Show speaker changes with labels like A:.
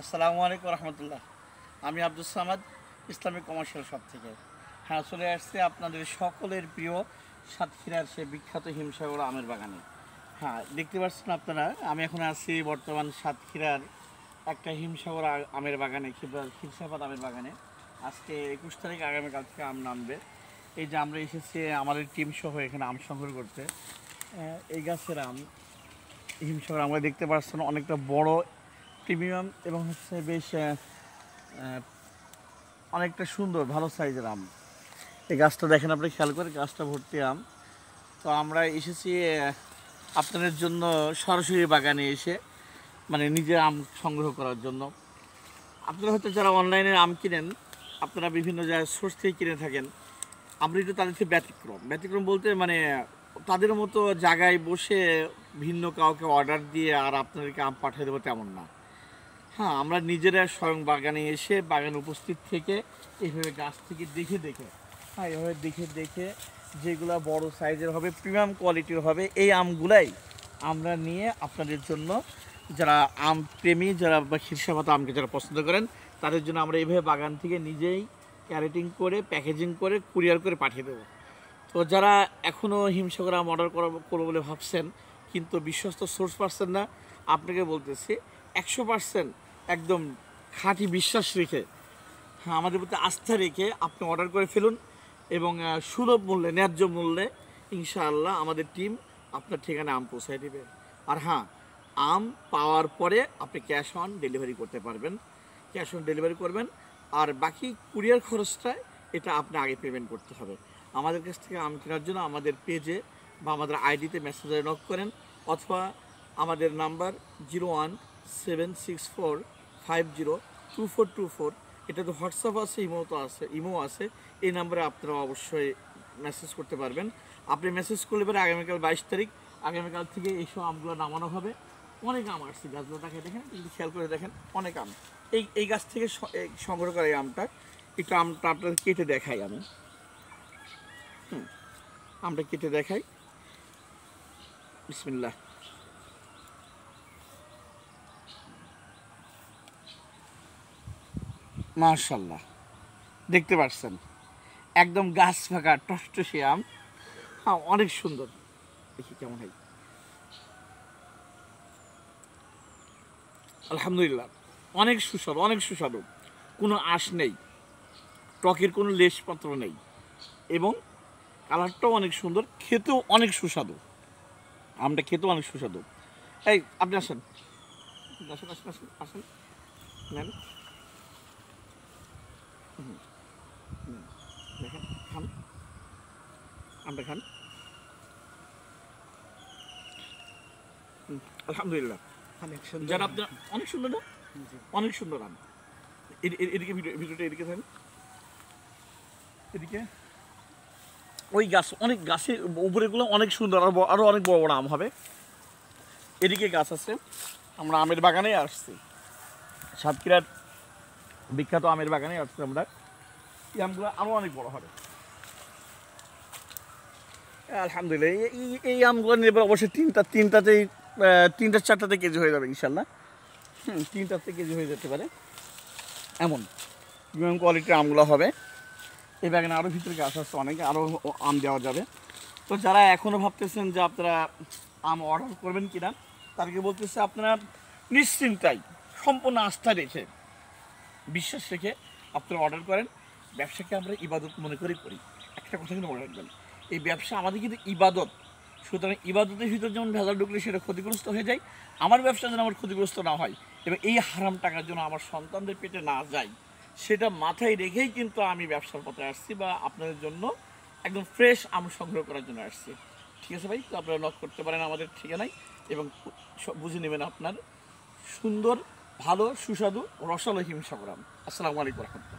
A: আসসালামু আলাইকুম রহমতুল্লাহ। আমি Abdul Samad, Islamic commercial shop থেকে। হ্যাঁ, চলে আসছে আপনাদের সকলের প্রিয় সাতক্ষীরার সে বিখ্যাত হিমসাগর আমের বাগানে। হ্যাঁ, দেখতে পাচ্ছেন আপনারা, আমি এখন আছি বর্তমান সাতক্ষীরার একটা হিমসাগর আমের বাগানে, খিরসাপাত আমের বাগানে। আজকে 21 তারিখ, আগামীকাল থেকে আম নামবে। এই যে আমরা এসেছি আমাদের টিম সহ এখানে আম সংগ্রহ করতে। এই গাছের আম হিমসাগর আমরা দেখতে পাচ্ছেন অনেকটা বড়, প্রিমিয়াম এবং হচ্ছে বেশ অনেকটা সুন্দর ভালো সাইজের আম। এই গাছটা দেখেন, আপনি খেয়াল করে, গাছটা ভর্তি আম। তো আমরা এসেছি আপনাদের জন্য সরাসরি বাগানে এসে, মানে নিজে আম সংগ্রহ করার জন্য। আপনারা হয়তো যারা অনলাইনে আম কিনেন, আপনারা বিভিন্ন জায়গায় সোর্স থেকে কিনে থাকেন। আমরা একটু তাদের থেকে ব্যতিক্রম বলতে মানে তাদের মতো জায়গায় বসে ভিন্ন কাউকে অর্ডার দিয়ে আর আপনাদেরকে আম পাঠিয়ে দেবো তেমন না। হ্যাঁ, আমরা নিজেরা স্বয়ং বাগানে এসে বাগানে উপস্থিত থেকে এইভাবে গাছ থেকে হ্যাঁ, এভাবে দেখে যেগুলো বড় সাইজের হবে, প্রিমিয়াম কোয়ালিটির হবে, এই আমগুলাই আমরা নিয়ে আপনাদের জন্য, যারা আম প্রেমী, যারা বা খিরসাপাত আমকে যারা পছন্দ করেন, তাদের জন্য আমরা এইভাবে বাগান থেকে নিজেই ক্যারেটিং করে, প্যাকেজিং করে, কুরিয়ার করে পাঠিয়ে দেবো। তো যারা এখনও হিমসাগর আম অর্ডার করবো বলে ভাবছেন কিন্তু বিশ্বস্ত সোর্স পাচ্ছেন না, আপনাকে বলতেছি 100% একদম খাঁটি বিশ্বাস রেখে, হ্যাঁ, আমাদের প্রতি আস্থা রেখে আপনি অর্ডার করে ফেলুন এবং সুলভ মূল্যে, ন্যায্য মূল্যে ইনশাআল্লাহ আমাদের টিম আপনার ঠিকানায় আম পৌঁছায় দেবে। আর হ্যাঁ, আম পাওয়ার পরে আপনি ক্যাশ অন ডেলিভারি করতে পারবেন, ক্যাশ অন ডেলিভারি করবেন। আর বাকি কুরিয়ার খরচটা এটা আপনি আগে পেমেন্ট করতে হবে। আমাদের কাছ থেকে আম কেনার জন্য আমাদের পেজে বা আমাদের আইডিতে মেসেজে নক করেন, অথবা আমাদের নাম্বার 017645024224, এটাতে হোয়াটসঅ্যাপ আছে, ইমো আছে। এই নাম্বারে আপনারা অবশ্যই মেসেজ করতে পারবেন। আপনি মেসেজ করলে পরে আগামীকাল 22 তারিখ, আগামীকাল থেকে এইসব আমগুলো নামানো হবে। অনেক আম আসছে, গাছগুলো দেখেন, কিন্তু খেয়াল করে দেখেন, অনেক আম। এই গাছ থেকে সংগ্রহ করা এই আমটা, একটু আমটা আপনাদের কেটে দেখাই আমি। আমটা কেটে দেখাই, বিসমিল্লাহ। মাশাআল্লাহ, দেখতে পাচ্ছেন একদম গাছ ফাঁকা টসটসে আম। হ্যাঁ, অনেক সুন্দর। দেখি কেমন হয়। আলহামদুলিল্লাহ, অনেক সুস্বাদু, কোনো আঁশ নেই, টকের কোনো লেশপত্র নেই, এবং কালারটাও অনেক সুন্দর, খেতেও অনেক সুস্বাদু। আমটা খেতেও অনেক সুস্বাদু। এই আপনি আসেন, আসেন আসেন আসেন আসেন, নেন, দেখেন, খান, আমটা খান। আলহামদুলিল্লাহ, যারা আপনার অনেক সুন্দর না, অনেক সুন্দর আম। এদিকে ভিডিওটা এদিকে থাকেন, এদিকে ওই গাছ, অনেক গাছের উপরেগুলো অনেক সুন্দর, আরও অনেক বড় বড় আম হবে। এদিকে গাছ আছে, আমরা আমের বাগানে আসছি, সাতক্ষীরার বিখ্যাত আমের বাগানে আসছি আমরা। এই আমগুলো আরও অনেক বড় হবে আলহামদুলিল্লাহ। এই আমগুলো নেবে অবশ্যই তিনটা চারটাতে কেজি হয়ে যাবে ইনশাল্লাহ। তিনটাতে কেজি হয়ে যেতে পারে, এমন প্রিমিয়াম কোয়ালিটির আমগুলো হবে। এই বাগানে আরও ভিতরে গাছ আছে অনেকে, আরও আম দেওয়া যাবে। তো যারা এখনও ভাবতেছেন যে আপনারা আম অর্ডার করবেন কিনা, তাদেরকে বলতেছে আপনারা নিশ্চিন্তায়, সম্পূর্ণ আস্থা রেখে, বিশ্বাস রেখে আপনারা অর্ডার করেন। ব্যবসাকে আমরা ইবাদত মনে করি। একটা কথা কিন্তু মনে রাখবেন, এই ব্যবসা আমাদের কিন্তু ইবাদত। সুতরাং ইবাদতের ভিতরে যেমন ভেজাল ঢুকলে সেটা ক্ষতিগ্রস্ত হয়ে যায়, আমার ব্যবসা যেন আমার ক্ষতিগ্রস্ত না হয় এবং এই হারাম টাকার জন্য আমার সন্তানদের পেটে না যায়, সেটা মাথায় রেখেই কিন্তু আমি ব্যবসার পথে আসছি, বা আপনাদের জন্য একদম ফ্রেশ আম সংগ্রহ করার জন্য আসছি। ঠিক আছে ভাই, তো আপনারা নক করতে পারেন আমাদের ঠিকানায় এবং বুঝে নেবেন আপনার সুন্দর, ভালো, সুস্বাদু, রসালো হিমসাগর আম। আসসালামু আলাইকুম রহমতুল্লাহ।